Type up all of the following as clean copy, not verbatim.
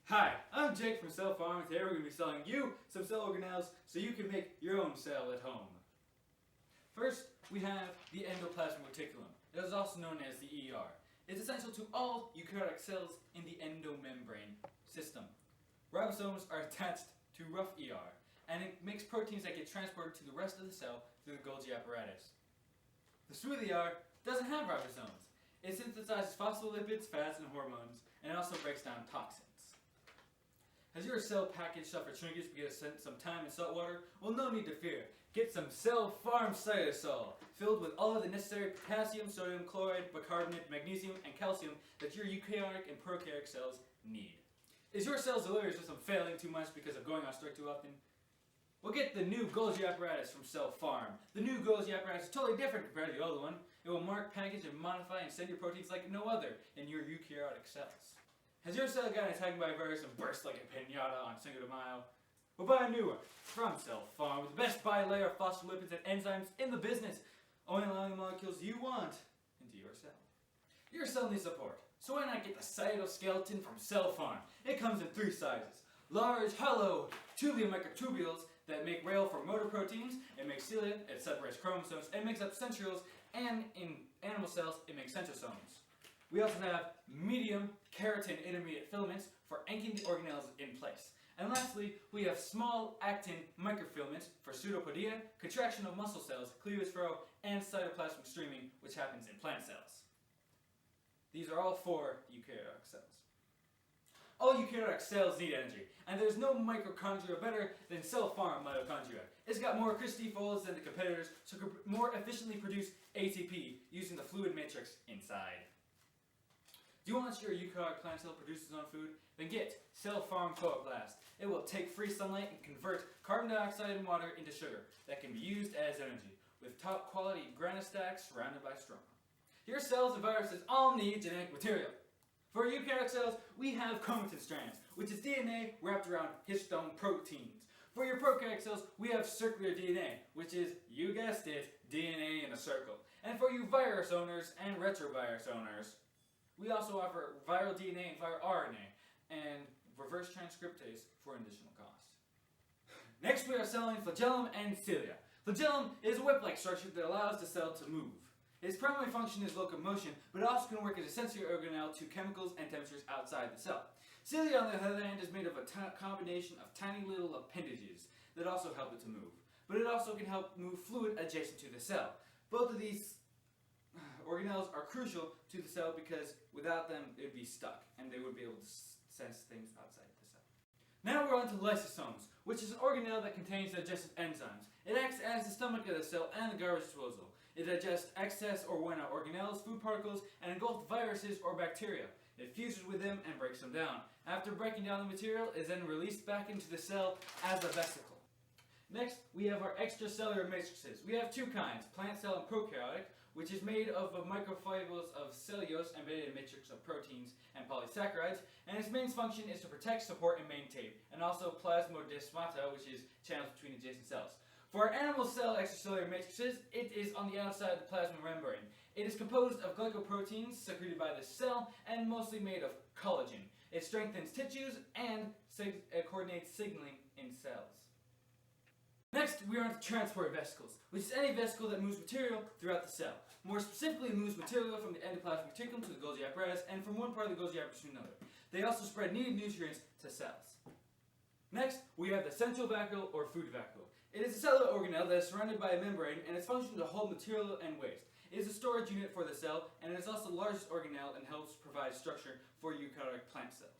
Hi, I'm Jake from Cellfarm, and today we're going to be selling you some cell organelles so you can make your own cell at home. First, we have the endoplasmic reticulum. It is also known as the ER. It's essential to all eukaryotic cells in the endomembrane system. Ribosomes are attached to rough ER, and it makes proteins that get transported to the rest of the cell through the Golgi apparatus. The smooth ER doesn't have ribosomes. It synthesizes phospholipids, fats, and hormones, and it also breaks down toxins. Has your cell package suffered shrinkage because it spent some time in salt water? Well, no need to fear. Get some Cellfarm cytosol, filled with all of the necessary potassium, sodium, chloride, bicarbonate, magnesium, and calcium that your eukaryotic and prokaryotic cells need. Is your cell delirious with them failing too much because of going on strike too often? Well, get the new Golgi apparatus from Cellfarm. The new Golgi apparatus is totally different compared to the old one. It will mark, package, and modify and send your proteins like no other in your eukaryotic cells. Has your cell gotten attacked by a virus and burst like a piñata on Cinco de Mayo? Well, buy a new one from Cellfarm with the best bilayer phospholipids and enzymes in the business, only allowing the molecules you want into your cell. Your cell needs support, so why not get the cytoskeleton from Cellfarm? It comes in 3 sizes. Large, hollow, tubular microtubules that make rail for motor proteins. It makes cilia, it separates chromosomes, it makes up centrioles, and in animal cells, it makes centrosomes. We also have medium keratin intermediate filaments for anchoring the organelles in place. And lastly, we have small actin microfilaments for pseudopodia, contraction of muscle cells, cleavage furrow, and cytoplasmic streaming, which happens in plant cells. These are all for eukaryotic cells. All eukaryotic cells need energy, and there's no mitochondria better than Cellfarm mitochondria. It's got more Christie folds than the competitors, so it can more efficiently produce ATP using the fluid matrix inside. Do you want your eukaryotic plant cell produce its own food? Then get Cellfarm Blast. It will take free sunlight and convert carbon dioxide and water into sugar that can be used as energy, with top quality granite stacks surrounded by stroma. Your cells and viruses all need genetic material. For eukaryotic cells, we have chromatin strands, which is DNA wrapped around histone proteins. For your prokaryotic cells, we have circular DNA, which is, you guessed it, DNA in a circle. And for you virus owners and retrovirus owners, we also offer viral DNA and viral RNA and reverse transcriptase for additional cost. Next, we are selling flagellum and cilia. Flagellum is a whip-like structure that allows the cell to move. Its primary function is locomotion, but it also can work as a sensory organelle to chemicals and temperatures outside the cell. Cilia, on the other hand, is made of a combination of tiny little appendages that also help it to move. But it also can help move fluid adjacent to the cell. Both of these organelles are crucial to the cell because without them it would be stuck and they would be able to sense things outside the cell. Now we're on to lysosomes, which is an organelle that contains digestive enzymes. It acts as the stomach of the cell and the garbage disposal. It digests excess or worn out organelles, food particles, and engulfs viruses or bacteria. It fuses with them and breaks them down. After breaking down the material, it is then released back into the cell as a vesicle. Next, we have our extracellular matrices. We have 2 kinds, plant cell and prokaryotic, which is made of microfibrils of cellulose embedded in a matrix of proteins and polysaccharides, and its main function is to protect, support, and maintain, and also plasmodesmata, which is channels between adjacent cells. For our animal cell extracellular matrices, it is on the outside of the plasma membrane. It is composed of glycoproteins secreted by the cell and mostly made of collagen. It strengthens tissues and coordinates signaling in cells. Next, we are on to transport vesicles, which is any vesicle that moves material throughout the cell. More specifically, it moves material from the endoplasmic reticulum to the Golgi apparatus and from one part of the Golgi apparatus to another. They also spread needed nutrients to cells. Next, we have the central vacuole or food vacuole. It is a cellular organelle that is surrounded by a membrane and its function is to hold material and waste. It is a storage unit for the cell and it is also the largest organelle and helps provide structure for eukaryotic plant cells.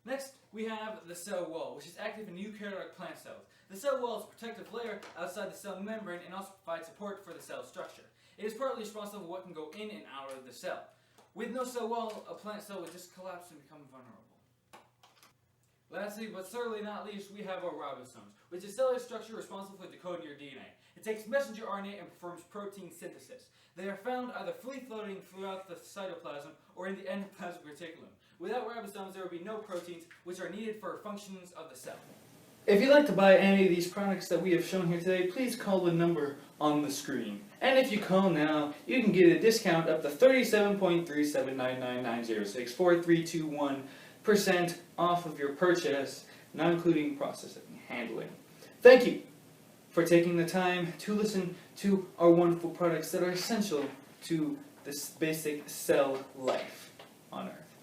Next, we have the cell wall, which is active in eukaryotic plant cells. The cell wall is a protective layer outside the cell membrane and also provides support for the cell structure. It is partly responsible for what can go in and out of the cell. With no cell wall, a plant cell would just collapse and become vulnerable. Lastly, but certainly not least, we have our ribosomes, which is a cellular structure responsible for decoding your DNA. It takes messenger RNA and performs protein synthesis. They are found either free floating throughout the cytoplasm or in the endoplasmic reticulum. Without ribosomes, there would be no proteins, which are needed for functions of the cell. If you'd like to buy any of these products that we have shown here today, please call the number on the screen. And if you call now, you can get a discount up to 37.37999064321 off of your purchase, not including processing and handling. Thank you for taking the time to listen to our wonderful products that are essential to this basic cell life on Earth.